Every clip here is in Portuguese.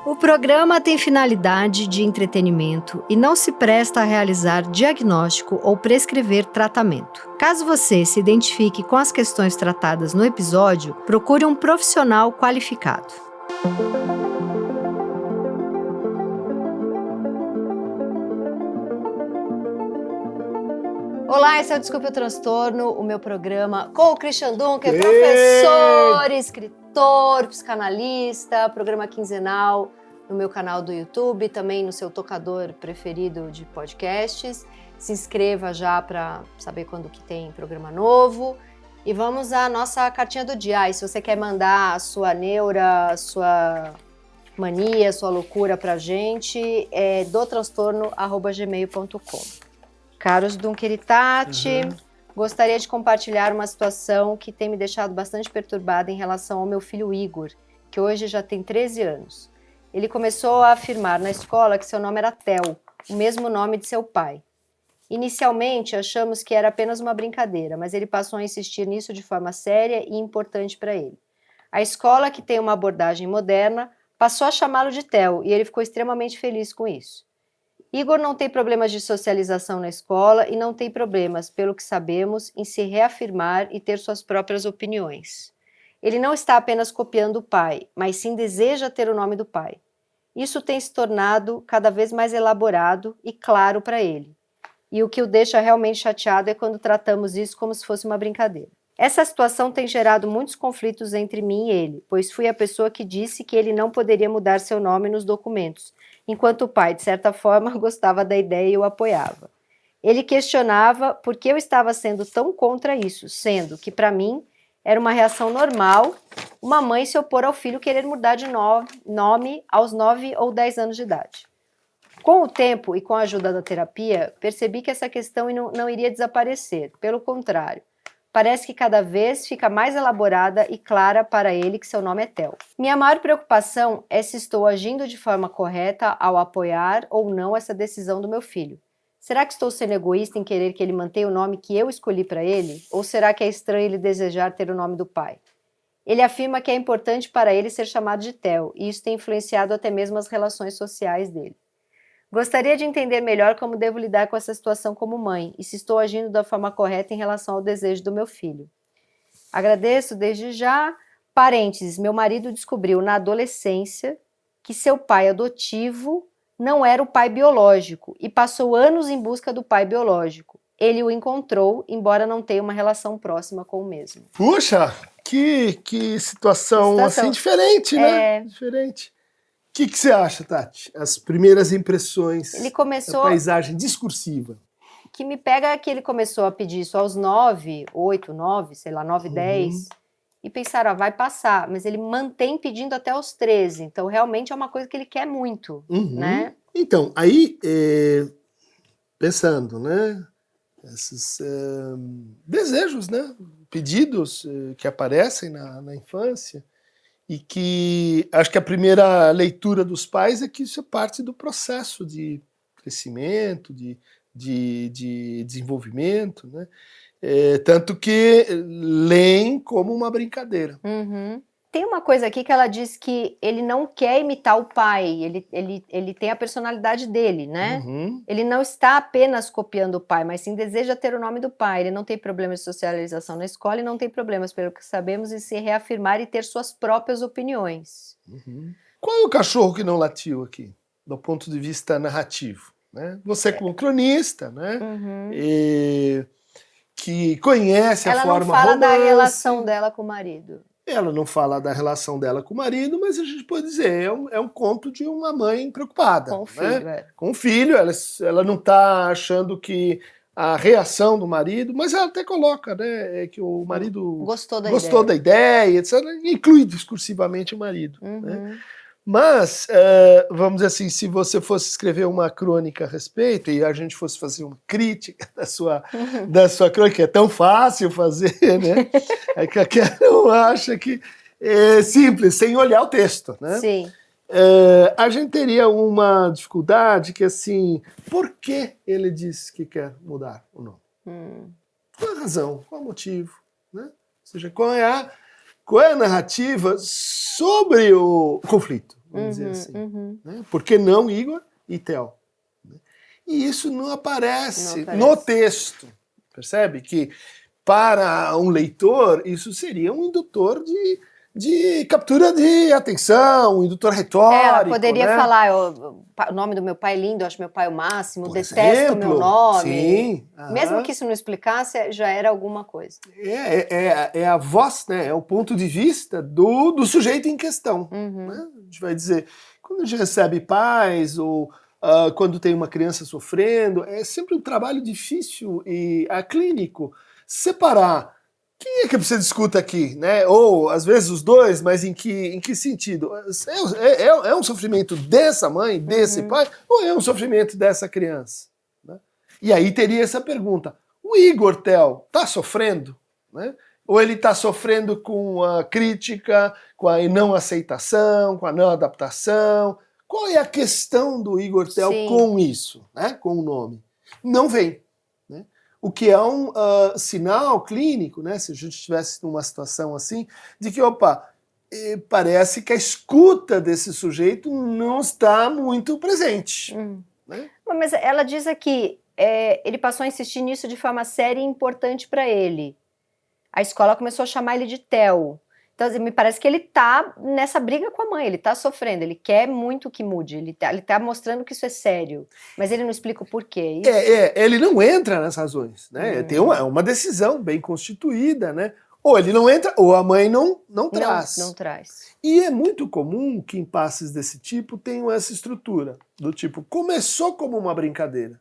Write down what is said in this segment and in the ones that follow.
O programa tem finalidade de entretenimento e não se presta a realizar diagnóstico ou prescrever tratamento. Caso você se identifique com as questões tratadas no episódio, procure um profissional qualificado. Olá, esse é o Desculpe o Transtorno, o meu programa com o Christian Dunker, professor, escritor, psicanalista, programa quinzenal no meu canal do YouTube, também no seu tocador preferido de podcasts. Se inscreva já para saber quando que tem programa novo. E vamos à nossa cartinha do dia. E se você quer mandar a sua neura, a sua mania, a sua loucura pra gente, é dotranstorno@gmail.com. Caros Dunker e Tati, gostaria de compartilhar uma situação que tem me deixado bastante perturbada em relação ao meu filho Igor, que hoje já tem 13 anos. Ele começou a afirmar na escola que seu nome era Theo, o mesmo nome de seu pai. Inicialmente, achamos que era apenas uma brincadeira, mas ele passou a insistir nisso de forma séria e importante para ele. A escola, que tem uma abordagem moderna, passou a chamá-lo de Theo e ele ficou extremamente feliz com isso. Igor não tem problemas de socialização na escola e não tem problemas, pelo que sabemos, em se reafirmar e ter suas próprias opiniões. Ele não está apenas copiando o pai, mas sim deseja ter o nome do pai. Isso tem se tornado cada vez mais elaborado e claro para ele. E o que o deixa realmente chateado é quando tratamos isso como se fosse uma brincadeira. Essa situação tem gerado muitos conflitos entre mim e ele, pois fui a pessoa que disse que ele não poderia mudar seu nome nos documentos, enquanto o pai, de certa forma, gostava da ideia e o apoiava. Ele questionava por que eu estava sendo tão contra isso, sendo que, para mim, era uma reação normal uma mãe se opor ao filho querer mudar de nome aos 9 ou 10 anos de idade. Com o tempo e com a ajuda da terapia, percebi que essa questão não iria desaparecer, pelo contrário. Parece que cada vez fica mais elaborada e clara para ele que seu nome é Theo. Minha maior preocupação é se estou agindo de forma correta ao apoiar ou não essa decisão do meu filho. Será que estou sendo egoísta em querer que ele mantenha o nome que eu escolhi para ele? Ou será que é estranho ele desejar ter o nome do pai? Ele afirma que é importante para ele ser chamado de Theo, e isso tem influenciado até mesmo as relações sociais dele. Gostaria de entender melhor como devo lidar com essa situação como mãe e se estou agindo da forma correta em relação ao desejo do meu filho. Agradeço desde já. Parênteses, meu marido descobriu na adolescência que seu pai adotivo não era o pai biológico e passou anos em busca do pai biológico. Ele o encontrou, embora não tenha uma relação próxima com o mesmo. Puxa, que situação assim diferente, né? Diferente. O que você acha, Tati? As primeiras impressões da paisagem discursiva. O que me pega é que ele começou a pedir isso aos 9, 8, 9, sei lá, 9, 10. E pensaram, vai passar. Mas ele mantém pedindo até os 13. Então, realmente é uma coisa que ele quer muito, né? Então, aí, pensando, né? Esses desejos, né? Pedidos que aparecem na infância. E que acho que a primeira leitura dos pais é que isso é parte do processo de crescimento, de desenvolvimento, né? Tanto que leem como uma brincadeira. Tem uma coisa aqui que ela diz que ele não quer imitar o pai, ele tem a personalidade dele, né? Ele não está apenas copiando o pai, mas sim deseja ter o nome do pai. Ele não tem problemas de socialização na escola e não tem problemas, pelo que sabemos, em se reafirmar e ter suas próprias opiniões. Qual é o cachorro que não latiu aqui, do ponto de vista narrativo? Né? Você como cronista, né? Que conhece a forma romance. Ela não fala da relação dela com o marido. Ela não fala da relação dela com o marido, mas a gente pode dizer, é um conto de uma mãe preocupada. Com o filho, né? Com o filho, ela não está achando que a reação do marido, mas ela até coloca, né, que o marido gostou da ideia, etc. Inclui discursivamente o marido. Né? Mas, vamos dizer assim, se você fosse escrever uma crônica a respeito e a gente fosse fazer uma crítica da sua crônica, que é tão fácil fazer, né? É que qualquer um acha que é simples, sem olhar o texto, né? Sim. A gente teria uma dificuldade que, assim, por que ele disse que quer mudar o nome? Qual a razão? Qual o motivo? Né? Ou seja, qual é a narrativa sobre o conflito, vamos dizer assim. Né? Por que não Igor e Theo? E isso não aparece no texto. Percebe que para um leitor isso seria um indutor de captura de atenção, um indutor retórico. Ela poderia falar, o nome do meu pai é lindo, acho meu pai o máximo, detesto o meu nome. Sim. Mesmo que isso não explicasse, já era alguma coisa. É a voz, né? É o ponto de vista do sujeito em questão. Né? A gente vai dizer, quando a gente recebe pais ou quando tem uma criança sofrendo, é sempre um trabalho difícil e clínico separar quem é que você discuta aqui, né? Ou às vezes os dois, mas em que sentido? É um sofrimento dessa mãe, desse pai, ou é um sofrimento dessa criança? Né? E aí teria essa pergunta: o Igor Theo está sofrendo? Né? Ou ele está sofrendo com a crítica, com a não aceitação, com a não adaptação? Qual é a questão do Igor Theo com isso, né? Com o nome? Não vem. Né? O que é um sinal clínico, né? Se a gente estivesse numa situação assim, de que, parece que a escuta desse sujeito não está muito presente. Né? Mas ela diz aqui, ele passou a insistir nisso de forma séria e importante para ele. A escola começou a chamar ele de Theo. Então, me parece que ele tá nessa briga com a mãe, ele tá sofrendo, ele quer muito que mude, ele tá mostrando que isso é sério, mas ele não explica o porquê. Ele não entra nas razões, né? Tem uma decisão bem constituída, né? Ou ele não entra, ou a mãe não traz. Não traz. E é muito comum que impasses desse tipo tenham essa estrutura, do tipo, começou como uma brincadeira.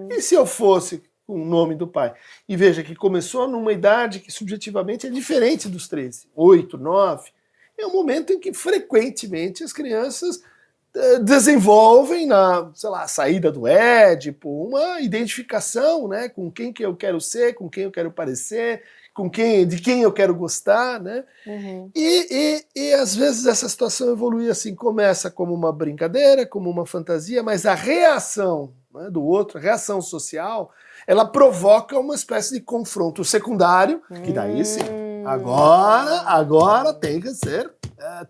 E se eu fosse com o nome do pai? E veja que começou numa idade que subjetivamente é diferente dos 13, 8, 9. É um momento em que frequentemente as crianças desenvolvem na, saída do Édipo, uma identificação, né, com quem que eu quero ser, com quem eu quero parecer, de quem eu quero gostar, né? E às vezes essa situação evolui assim, começa como uma brincadeira, como uma fantasia, mas a reação, né, do outro, a reação social, ela provoca uma espécie de confronto secundário, que daí sim, agora tem que ser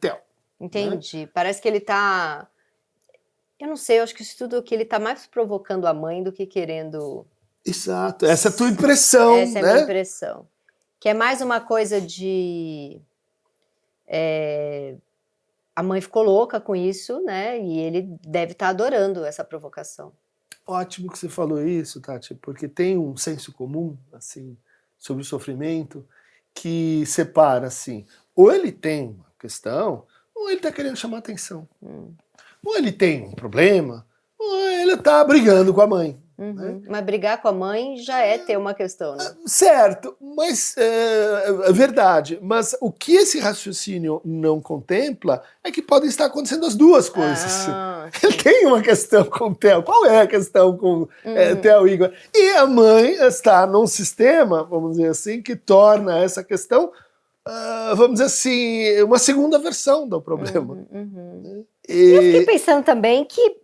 Theo. Entendi. Né? Parece que ele tá... Eu não sei, eu acho que isso tudo que ele tá mais provocando a mãe do que querendo... Exato, essa é a tua impressão, Essa é a minha impressão. Que é mais uma coisa de... A mãe ficou louca com isso, né? E ele deve estar adorando essa provocação. Ótimo que você falou isso, Tati, porque tem um senso comum, assim, sobre o sofrimento, que separa, assim, ou ele tem uma questão, ou ele está querendo chamar atenção. Ou ele tem um problema, ou ele está brigando com a mãe. Né? Mas brigar com a mãe já é ter uma questão, né? Certo, mas é verdade. Mas o que esse raciocínio não contempla é que podem estar acontecendo as duas coisas. Ele tem uma questão com o Theo. Qual é a questão com Theo e Igor? E a mãe está num sistema, vamos dizer assim, que torna essa questão, vamos dizer assim, uma segunda versão do problema. E eu fiquei pensando também que,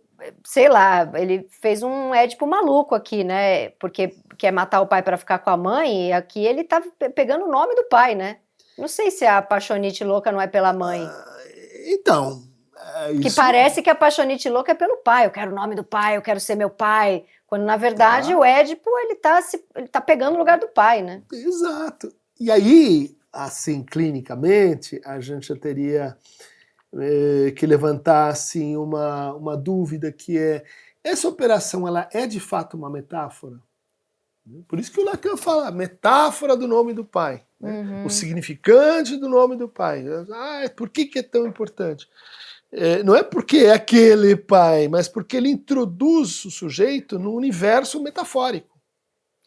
sei lá, ele fez um Édipo maluco aqui, né? Porque quer matar o pai para ficar com a mãe, e aqui ele tá pegando o nome do pai, né? Não sei se a apaixonite louca não é pela mãe. Então... Que parece que a apaixonite louca é pelo pai. Eu quero o nome do pai, eu quero ser meu pai. Quando, na verdade, o Édipo, ele tá pegando o lugar do pai, né? Exato. E aí, assim, clinicamente, a gente já teria... que levantar assim, uma dúvida, que essa operação ela é de fato uma metáfora? Por isso que o Lacan fala metáfora do nome do pai, né? O significante do nome do pai. Por que é tão importante? Não é porque é aquele pai, mas porque ele introduz o sujeito no universo metafórico.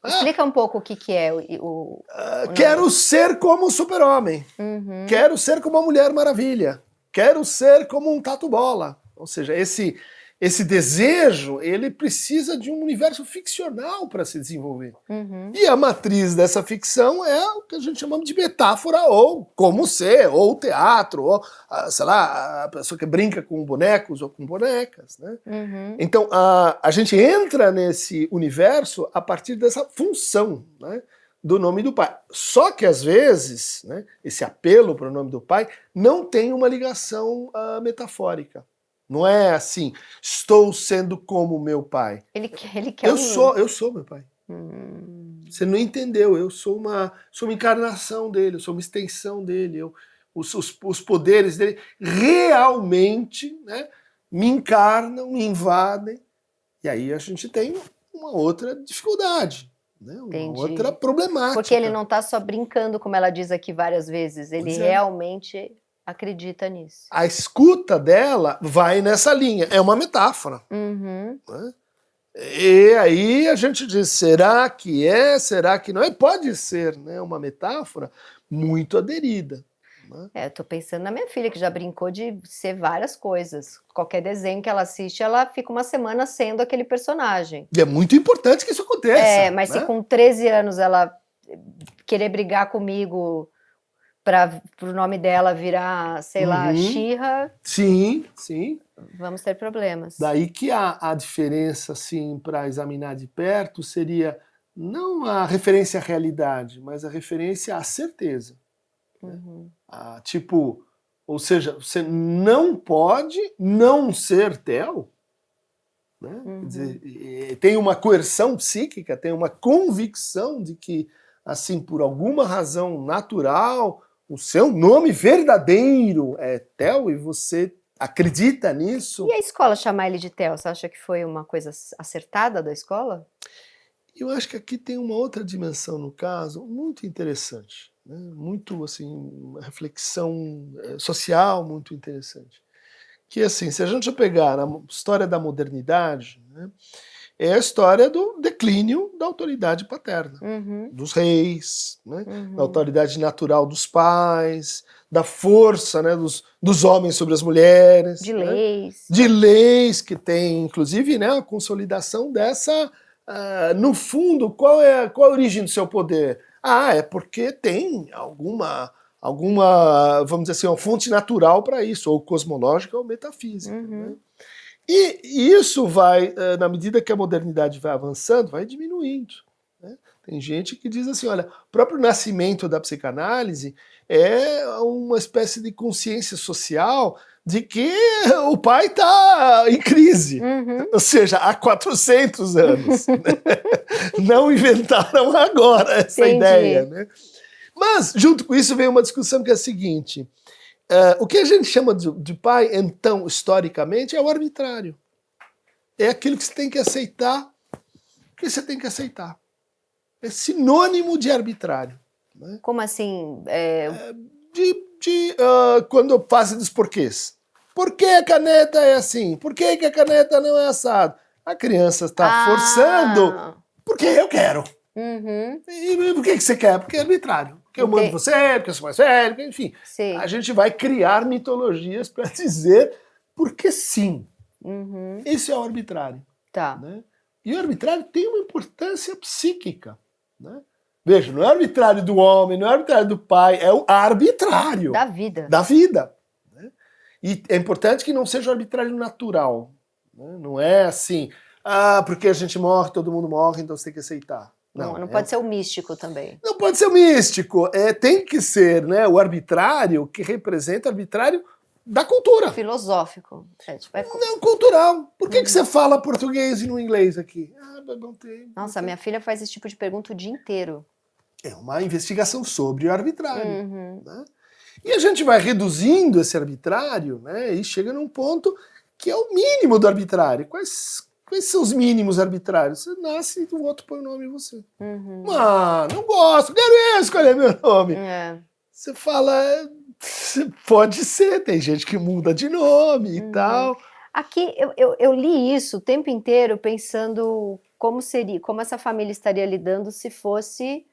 Explica um pouco o que é quero ser como um super-homem, quero ser como uma Mulher Maravilha, quero ser como um Tatu-Bola. Ou seja, esse desejo, ele precisa de um universo ficcional para se desenvolver. E a matriz dessa ficção é o que a gente chama de metáfora, ou como ser, ou teatro, ou, sei lá, a pessoa que brinca com bonecos ou com bonecas. Né? Então, a gente entra nesse universo a partir dessa função, né? do nome do pai. Só que, às vezes, né, esse apelo para o nome do pai não tem uma ligação metafórica. Não é assim, estou sendo como meu pai. Ele quer eu sou meu pai. Você não entendeu, eu sou uma encarnação dele, eu sou uma extensão dele, os poderes dele realmente, né, me encarnam, me invadem, e aí a gente tem uma outra dificuldade, né, uma outra problemática. Porque ele não está só brincando, como ela diz aqui várias vezes, ele realmente acredita nisso. A escuta dela vai nessa linha, é uma metáfora. Né? E aí a gente diz, será que é, será que não é? Pode ser, né, uma metáfora muito aderida. Né? Eu tô pensando na minha filha, que já brincou de ser várias coisas. Qualquer desenho que ela assiste, ela fica uma semana sendo aquele personagem. E é muito importante que isso aconteça. Mas né? se com 13 anos ela querer brigar comigo para o nome dela virar, sei lá, She-Ra... Sim, sim. Vamos ter problemas. Daí que a diferença, assim, para examinar de perto seria não a referência à realidade, mas a referência à certeza. Né? Tipo, ou seja, você não pode não ser Theo. Né? Quer dizer, tem uma coerção psíquica, tem uma convicção de que, assim, por alguma razão natural, o seu nome verdadeiro é Theo e você acredita nisso. E a escola chamar ele de Theo, você acha que foi uma coisa acertada da escola? Eu acho que aqui tem uma outra dimensão no caso, muito interessante. Né? Muito, assim, uma reflexão social muito interessante. Que, assim, se a gente pegar a história da modernidade, né, é a história do declínio da autoridade paterna, dos reis, né, da autoridade natural dos pais, da força, né, dos homens sobre as mulheres. De leis. De leis que tem, inclusive, né, a consolidação dessa... no fundo, qual é a origem do seu poder? É porque tem alguma, vamos dizer assim, uma fonte natural para isso, ou cosmológica ou metafísica. Né? E isso vai, na medida que a modernidade vai avançando, vai diminuindo. Né? Tem gente que diz assim, olha, o próprio nascimento da psicanálise é uma espécie de consciência social de que o pai está em crise. Ou seja, há 400 anos. Né? Não inventaram agora essa ideia. Né? Mas, junto com isso, vem uma discussão que é a seguinte. O que a gente chama de pai, então, historicamente, é o arbitrário. É aquilo que você tem que aceitar, que você tem que aceitar. É sinônimo de arbitrário. Né? Como assim? Quando fazem dos porquês. Por que a caneta é assim? Por que a caneta não é assado? A criança está forçando porque eu quero. E por que você quer? Porque é arbitrário. Porque eu mando você, porque eu sou mais velho, enfim. Sim. A gente vai criar mitologias para dizer porque sim. Esse é o arbitrário. Tá. Né? E o arbitrário tem uma importância psíquica. Né? Veja, não é arbitrário do homem, não é arbitrário do pai, é o arbitrário. Da vida. Da vida. Né? E é importante que não seja um arbitrário natural. Né? Não é assim, porque a gente morre, todo mundo morre, então você tem que aceitar. Não pode ser o místico também. Não pode ser o místico. Tem que ser, né, o arbitrário que representa o arbitrário da cultura. Filosófico. Não, cultural. Por que você fala português e não inglês aqui? Não tem. Nossa, minha filha faz esse tipo de pergunta o dia inteiro. É uma investigação sobre o arbitrário. Né? E a gente vai reduzindo esse arbitrário, né, e chega num ponto que é o mínimo do arbitrário. Quais são os mínimos arbitrários? Você nasce e o outro põe o nome em você. Não gosto, quero escolher meu nome. Você fala, pode ser, tem gente que muda de nome e tal. Aqui, eu li isso o tempo inteiro pensando como essa família estaria lidando se fosse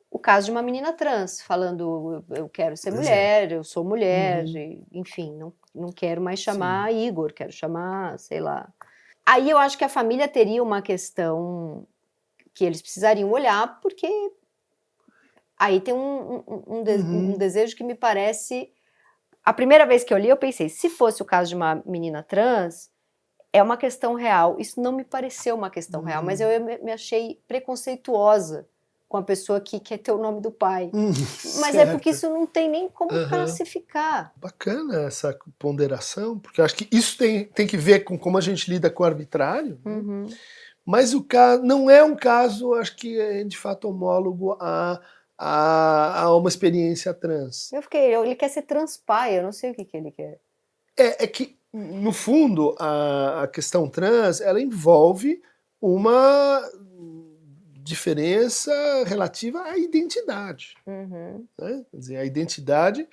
o caso de uma menina trans, falando, eu quero ser mulher, eu sou mulher, enfim, não quero mais chamar Igor, quero chamar, sei lá... Aí eu acho que a família teria uma questão que eles precisariam olhar, porque aí tem um desejo que me parece... A primeira vez que eu li, eu pensei, se fosse o caso de uma menina trans, é uma questão real. Isso não me pareceu uma questão real, mas eu me achei preconceituosa com a pessoa que quer ter o nome do pai. Mas certo. é porque isso não tem nem como classificar. Bacana essa ponderação, porque eu acho que isso tem que ver com como a gente lida com o arbitrário, né? Mas o caso não é um caso, acho que é de fato homólogo a uma experiência trans. Ele quer ser transpai, eu não sei o que ele quer. É que, no fundo, a questão trans, ela envolve uma diferença relativa à identidade. Né? Quer dizer, a identidade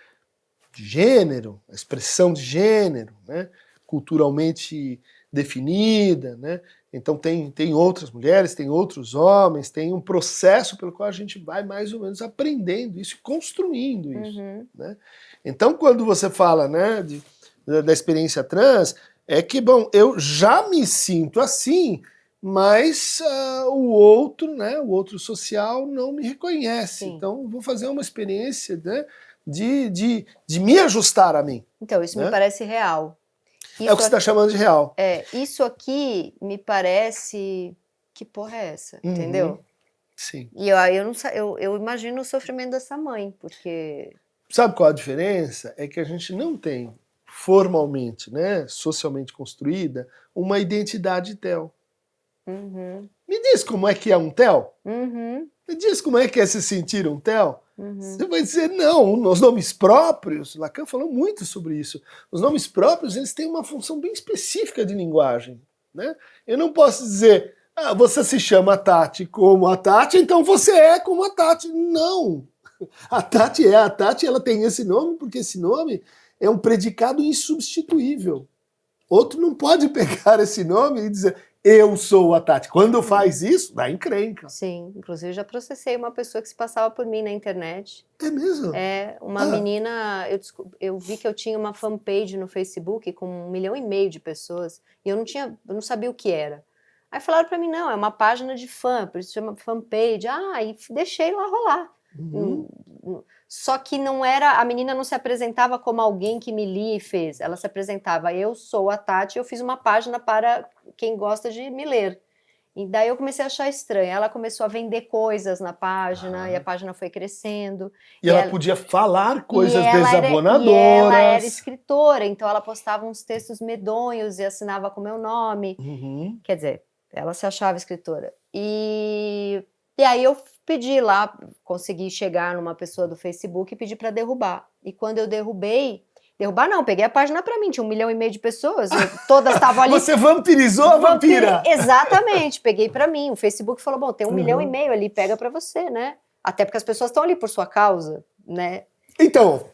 de gênero, a expressão de gênero, né? Culturalmente definida, né? Então tem outras mulheres, tem outros homens, tem um processo pelo qual a gente vai mais ou menos aprendendo isso, construindo isso. Né? Então quando você fala, né, da experiência trans, é que, bom, eu já me sinto assim, mas o outro, né, o outro social não me reconhece. Sim. Então vou fazer uma experiência, né, de me ajustar a mim. Então, isso, né, me parece real. Isso é o que você está chamando de real. Isso aqui me parece... Que porra é essa? Entendeu? Sim. E eu imagino o sofrimento dessa mãe, porque... Sabe qual a diferença? É que a gente não tem formalmente, né, socialmente construída, uma identidade TEL. Me diz como é que é um TEL? Me diz como é que é se sentir um TEL? Você vai dizer, não, os nomes próprios, Lacan falou muito sobre isso, os nomes próprios, eles têm uma função bem específica de linguagem. Né? Eu não posso dizer, você se chama Tati como a Tati, então você é como a Tati. Não! A Tati é a Tati, ela tem esse nome porque esse nome é um predicado insubstituível. Outro não pode pegar esse nome e dizer, eu sou a Tati. Quando faz isso, dá encrenca. Sim, inclusive já processei uma pessoa que se passava por mim na internet. É mesmo? É, uma menina, eu vi que eu tinha uma fanpage no Facebook com 1,5 milhão de pessoas, e eu não sabia o que era. Aí falaram pra mim, não, é uma página de fã, por isso chama fanpage. E deixei lá rolar. Só que não era, a menina não se apresentava como alguém que me lia e fez, ela se apresentava, eu sou a Tati, eu fiz uma página para quem gosta de me ler. E daí eu comecei a achar estranho, ela começou a vender coisas na página, e a página foi crescendo. E ela podia falar coisas desabonadoras. E ela era escritora, então ela postava uns textos medonhos e assinava com meu nome. Quer dizer, ela se achava escritora. E aí eu pedi lá, consegui chegar numa pessoa do Facebook e pedi para derrubar. E quando eu derrubar não, peguei a página para mim, tinha 1,5 milhão de pessoas, todas estavam ali. Você vampirizou a vampira? Exatamente, peguei para mim. O Facebook falou, bom, tem 1,5 milhão ali, pega para você, né? Até porque as pessoas estão ali por sua causa, né? Então,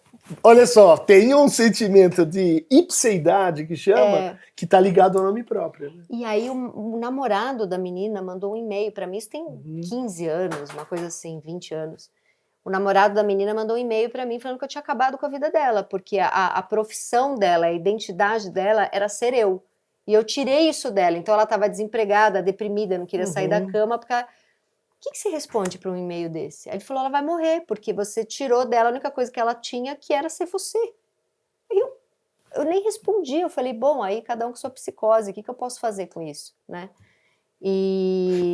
olha só, tem um sentimento de ipseidade que chama, que tá ligado ao nome próprio. Né? E aí o namorado da menina mandou um e-mail para mim, isso tem 15 anos, uma coisa assim, 20 anos. O namorado da menina mandou um e-mail para mim falando que eu tinha acabado com a vida dela, porque a profissão dela, a identidade dela era ser eu. E eu tirei isso dela, então ela estava desempregada, deprimida, não queria sair da cama, porque... O que você responde para um e-mail desse? Aí ele falou, ela vai morrer, porque você tirou dela a única coisa que ela tinha, que era ser você. Eu nem respondi, eu falei, bom, aí cada um com sua psicose, o que eu posso fazer com isso, né?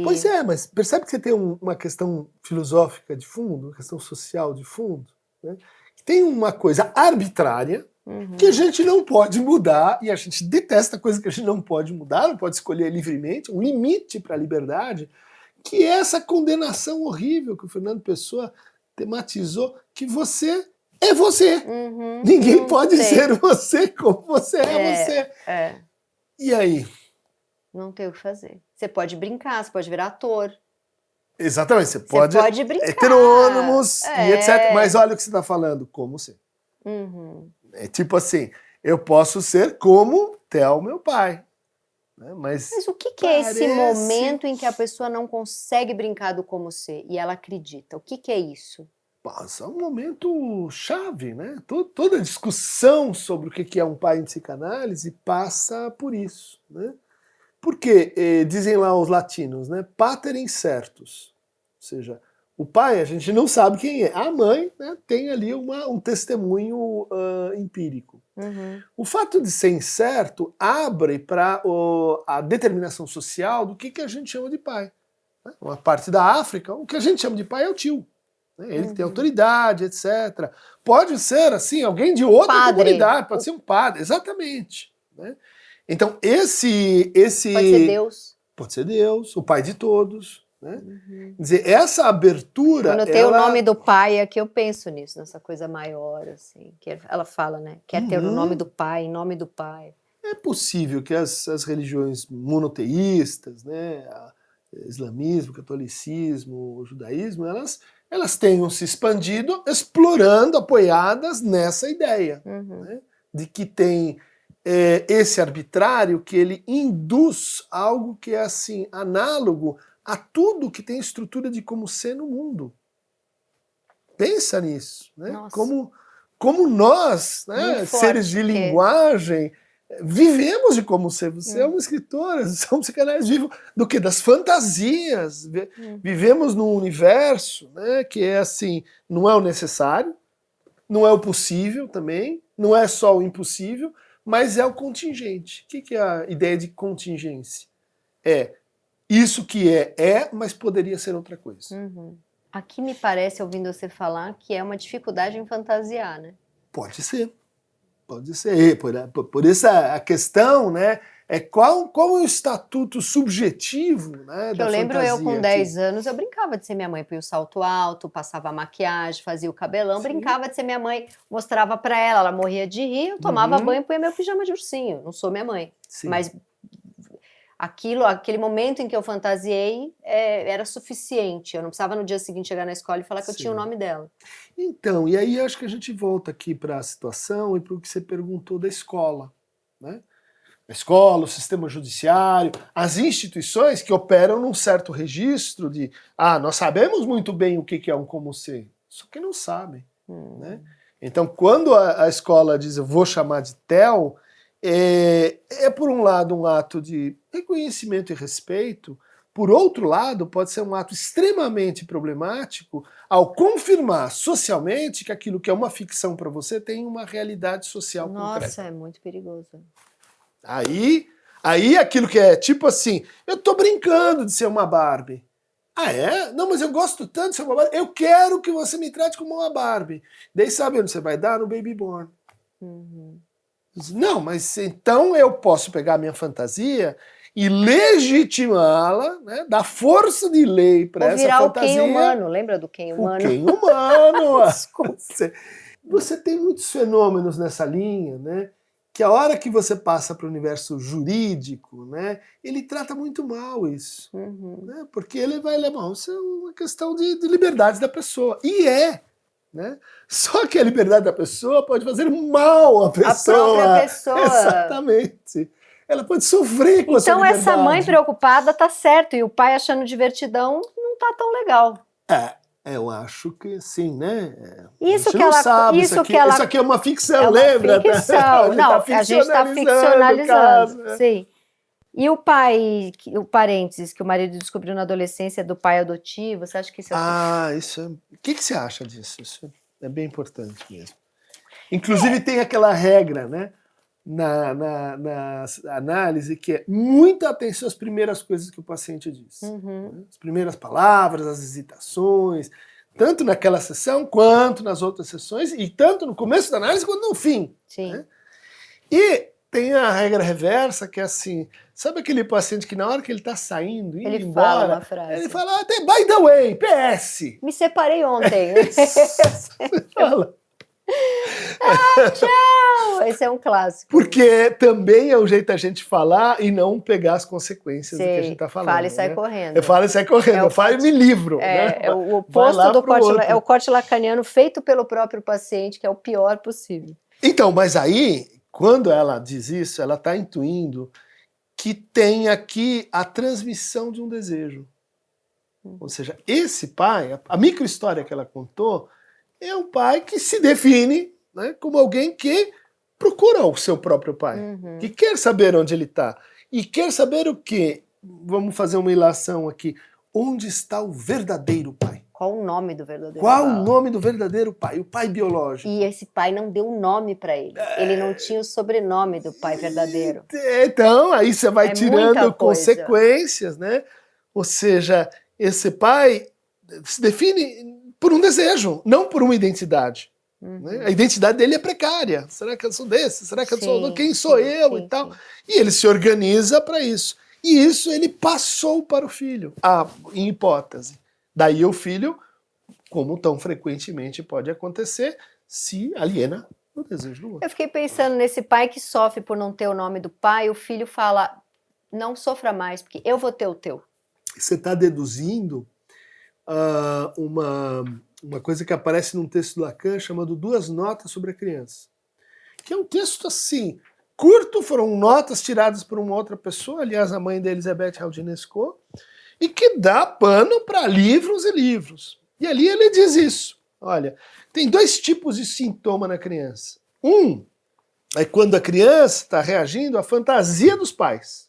Pois é, mas percebe que você tem uma questão filosófica de fundo, uma questão social de fundo, né? Tem uma coisa arbitrária que a gente não pode mudar, e a gente detesta coisa que a gente não pode mudar, não pode escolher livremente, um limite para a liberdade, que é essa condenação horrível que o Fernando Pessoa tematizou, que você é você. Ninguém pode ser você como você é você. E aí? Não tem o que fazer. Você pode brincar, você pode virar ator. Exatamente, você pode brincar. Heterônimos e etc. Mas olha o que você está falando, como ser. É tipo assim, eu posso ser como Theo, meu pai. Mas o que é esse momento em que a pessoa não consegue brincar do como ser e ela acredita? O que é isso? Passa um momento chave, né? Toda discussão sobre o que é um pai em psicanálise passa por isso, né? Porque dizem lá os latinos, né? Pater incertus, ou seja, o pai a gente não sabe quem é. A mãe, né, tem ali um testemunho empírico. O fato de ser incerto abre para a determinação social do que a gente chama de pai. uma parte da África, o que a gente chama de pai é o tio. Né? Ele tem autoridade, etc. Pode ser, assim, alguém de outra comunidade, pode ser um padre, exatamente. Né? Então, esse... Pode ser Deus. Pode ser Deus, o pai de todos. Né? Quer dizer, essa abertura... Quando tem o nome do pai, é que eu penso nisso, nessa coisa maior, assim. Que ela fala, né? Quer ter o nome do pai, em nome do pai. É possível que as religiões monoteístas, né, islamismo, catolicismo, judaísmo, elas tenham se expandido, explorando, apoiadas nessa ideia, né, de que tem esse arbitrário que ele induz algo que é assim análogo a tudo que tem estrutura de como ser no mundo. Pensa nisso, né? Como nós, né, seres de linguagem, vivemos de como ser. Você é uma escritora, você é um psicanalista, vivo do que? Das fantasias. Vivemos num universo, né, que é assim, não é o necessário, não é o possível também, não é só o impossível, mas é o contingente. O que é a ideia de contingência? É isso que mas poderia ser outra coisa. Aqui me parece, ouvindo você falar, que é uma dificuldade em fantasiar, né? Pode ser. Pode ser. Por essa a questão, né? Qual é o estatuto subjetivo, né, da eu lembro fantasia eu com 10 anos, eu brincava de ser minha mãe, punha o salto alto, passava a maquiagem, fazia o cabelão, brincava de ser minha mãe, mostrava pra ela morria de rir, eu tomava banho e punha meu pijama de ursinho, não sou minha mãe. Mas aquele momento em que eu fantasiei era suficiente, eu não precisava no dia seguinte chegar na escola e falar que eu tinha o nome dela. Então, e aí acho que a gente volta aqui para a situação e para o que você perguntou da escola, né? A escola, o sistema judiciário, as instituições que operam num certo registro de nós sabemos muito bem o que é um como ser, só que não sabem. Né? Então, quando a escola diz eu vou chamar de TEL, por um lado um ato de reconhecimento e respeito, por outro lado pode ser um ato extremamente problemático ao confirmar socialmente que aquilo que é uma ficção para você tem uma realidade social concreta. Nossa, é muito perigoso. Aí aquilo que é tipo assim, eu tô brincando de ser uma Barbie. Ah, é? Não, mas eu gosto tanto de ser uma Barbie, eu quero que você me trate como uma Barbie. Daí sabe onde você vai dar? No Baby Born. Não, mas então eu posso pegar a minha fantasia e legitimá-la, né, dar força de lei para essa fantasia. Ou virar o Ken humano, lembra do Ken humano? O Ken humano. Você tem muitos fenômenos nessa linha, né? Que a hora que você passa para o universo jurídico, né, ele trata muito mal isso. Né, porque ele vai levar, isso é uma questão de liberdade da pessoa. E né? Só que a liberdade da pessoa pode fazer mal à pessoa. A própria pessoa. Exatamente. Ela pode sofrer com essa liberdade. Então essa mãe preocupada tá certo, e o pai achando divertidão não tá tão legal. Eu acho que sim, né? Isso que ela sabe, isso aqui é uma ficção, lembra? Ficção. A gente está ficcionalizando. Sim. E o pai, o parênteses que o marido descobriu na adolescência do pai adotivo, você acha que isso é... isso é... O que você acha disso? Isso é bem importante mesmo. Inclusive tem aquela regra, né? Na análise, que é muita atenção às primeiras coisas que o paciente diz. Né? As primeiras palavras, as hesitações, tanto naquela sessão quanto nas outras sessões, e tanto no começo da análise quanto no fim. Sim. Né? E tem a regra reversa, que é assim, sabe aquele paciente que na hora que ele está saindo, indo ele embora, fala uma frase. Ele fala, até by the way, PS. Me separei ontem. Fala. Tchau! Esse é um clássico. Porque também é um jeito da gente falar e não pegar as consequências do que a gente está falando. Fala e sai correndo. Eu falo e sai correndo, eu falo e me livro. É o oposto do corte, é o corte lacaniano feito pelo próprio paciente, que é o pior possível. Então, mas aí, quando ela diz isso, ela está intuindo que tem aqui a transmissão de um desejo. Ou seja, esse pai, a micro-história que ela contou, é um pai que se define, né, como alguém que procura o seu próprio pai, que quer saber onde ele está. E quer saber o quê? Vamos fazer uma ilação aqui. Onde está o verdadeiro pai? Qual o nome do verdadeiro pai? Qual o nome do verdadeiro pai? O pai biológico. E esse pai não deu um nome para ele. Ele não tinha o sobrenome do pai verdadeiro. Então, aí você vai tirando consequências, né? Ou seja, esse pai se define por um desejo, não por uma identidade. Né? A identidade dele é precária. Será que eu sou desse? Será que eu sou? Quem sou eu? E tal. E ele se organiza para isso. E isso ele passou para o filho, em hipótese. Daí o filho, como tão frequentemente pode acontecer, se aliena no desejo do outro. Eu fiquei pensando nesse pai que sofre por não ter o nome do pai, o filho fala, não sofra mais, porque eu vou ter o teu. Você está deduzindo uma coisa que aparece num texto do Lacan chamado Duas Notas sobre a Criança. Que é um texto assim, curto, foram notas tiradas por uma outra pessoa, aliás, a mãe da Elisabeth Roudinesco, e que dá pano para livros e livros. E ali ele diz isso. Olha, tem dois tipos de sintoma na criança. Um é quando a criança está reagindo à fantasia dos pais.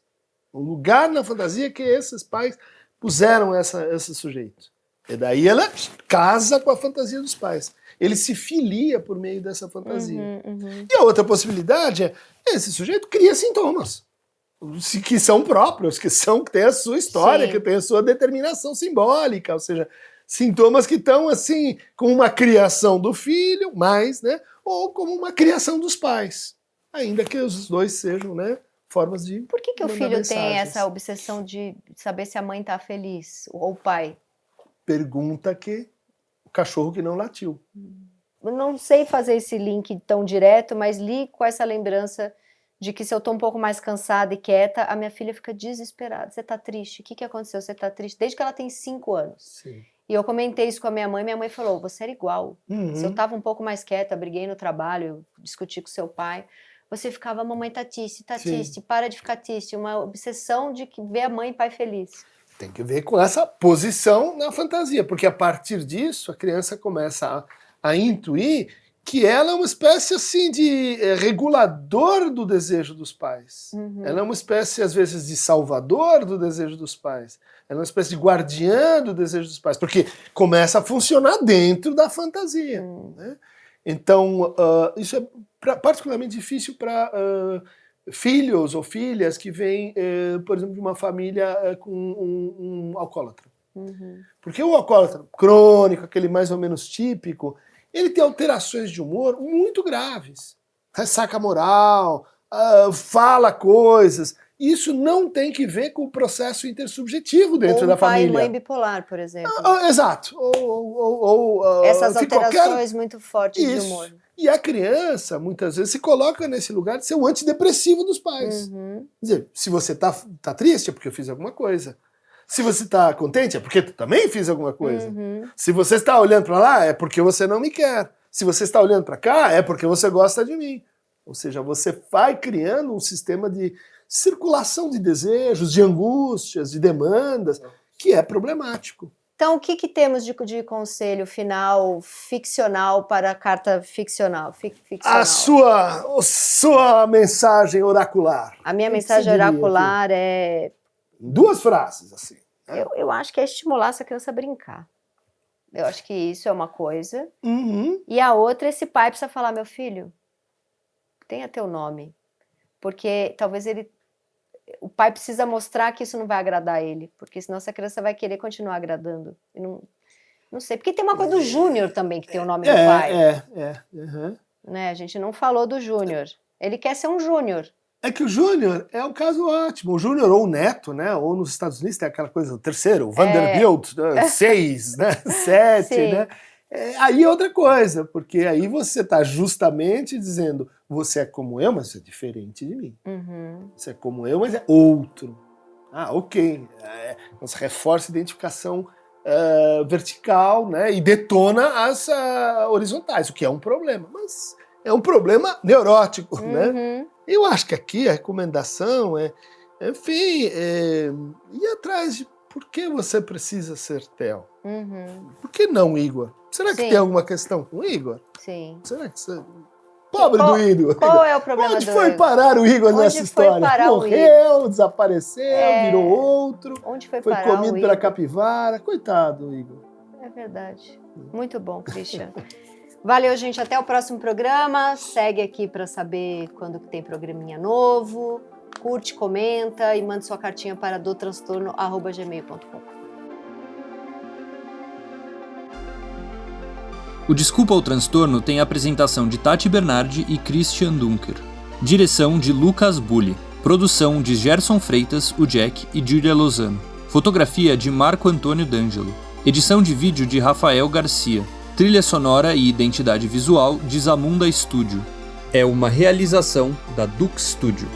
O lugar na fantasia que esses pais puseram esse sujeito. E daí ela casa com a fantasia dos pais. Ele se filia por meio dessa fantasia. E a outra possibilidade é, esse sujeito cria sintomas. Que são próprios, que têm a sua história, que têm a sua determinação simbólica, ou seja, sintomas que estão assim, com uma criação do filho, né, ou como uma criação dos pais, ainda que os dois sejam, né, formas de... Por que o filho tem essa obsessão de saber se a mãe está feliz, ou o pai? Pergunta que o cachorro que não latiu. Eu não sei fazer esse link tão direto, mas li com essa lembrança de que se eu estou um pouco mais cansada e quieta, a minha filha fica desesperada. Você está triste? O que aconteceu? Você está triste? Desde que ela tem 5 anos. Sim. E eu comentei isso com a minha mãe falou, você era igual. Se eu estava um pouco mais quieta, briguei no trabalho, eu discuti com seu pai, você ficava, mamãe tá triste, para de ficar triste. Uma obsessão de ver a mãe e pai feliz. Tem que ver com essa posição na fantasia, porque a partir disso a criança começa a intuir que ela é uma espécie assim de regulador do desejo dos pais. Ela é uma espécie, às vezes, de salvador do desejo dos pais. Ela é uma espécie de guardiã do desejo dos pais, porque começa a funcionar dentro da fantasia. Né? Então, isso é particularmente difícil para filhos ou filhas que vêm, por exemplo, de uma família com um alcoólatra. Porque o alcoólatra crônico, aquele mais ou menos típico, ele tem alterações de humor muito graves. Ressaca moral, fala coisas. Isso não tem que ver com o processo intersubjetivo dentro da família. Ou pai e mãe bipolar, por exemplo. Exato. Essas alterações muito fortes de humor. E a criança, muitas vezes, se coloca nesse lugar de ser o antidepressivo dos pais. Quer dizer, se você tá triste é porque eu fiz alguma coisa. Se você está contente, é porque eu também fiz alguma coisa. Se você está olhando para lá, é porque você não me quer. Se você está olhando para cá, é porque você gosta de mim. Ou seja, você vai criando um sistema de circulação de desejos, de angústias, de demandas, que é problemático. Então, o que temos de conselho final ficcional para a carta ficcional? A sua mensagem oracular. A minha mensagem oracular é... Em 2 frases, assim. Eu acho que é estimular essa criança a brincar. Eu acho que isso é uma coisa. E a outra, esse pai precisa falar, meu filho, tenha teu nome. Porque talvez o pai precisa mostrar que isso não vai agradar ele. Porque senão essa criança vai querer continuar agradando. E não sei. Porque tem uma coisa do Júnior também, que tem o nome do pai. Né? A gente não falou do Júnior. Ele quer ser um Júnior. É que o Júnior é um caso ótimo. O Júnior ou o Neto, né? Ou nos Estados Unidos tem aquela coisa, o terceiro, o Vanderbilt, 6, né? 7, né? Aí é outra coisa, porque aí você está justamente dizendo, você é como eu, mas você é diferente de mim. Você é como eu, mas é outro. Ok. Você reforça a identificação vertical, né? E detona as horizontais, o que é um problema. Mas é um problema neurótico, né? Eu acho que aqui a recomendação enfim, ir atrás de por que você precisa ser Theo. Por que não Igor? Será que tem alguma questão com o Igor? Sim. Será que você... Pobre do Igor. Qual é o problema Onde foi parar o Igor nessa história? Morreu, desapareceu, virou outro. Onde foi parar o Igor? Foi comido pela capivara. Coitado do Igor. É verdade. Muito bom, Christian. Valeu, gente. Até o próximo programa. Segue aqui para saber quando que tem programinha novo. Curte, comenta e mande sua cartinha para dotranstorno@gmail.com. O Desculpa ao Transtorno tem a apresentação de Tati Bernardi e Christian Dunker. Direção de Lucas Bulli. Produção de Gerson Freitas, o Jack e Júlia Lozano. Fotografia de Marco Antônio D'Angelo. Edição de vídeo de Rafael Garcia. Trilha sonora e identidade visual de Zamunda Studio. É uma realização da Dux Studio.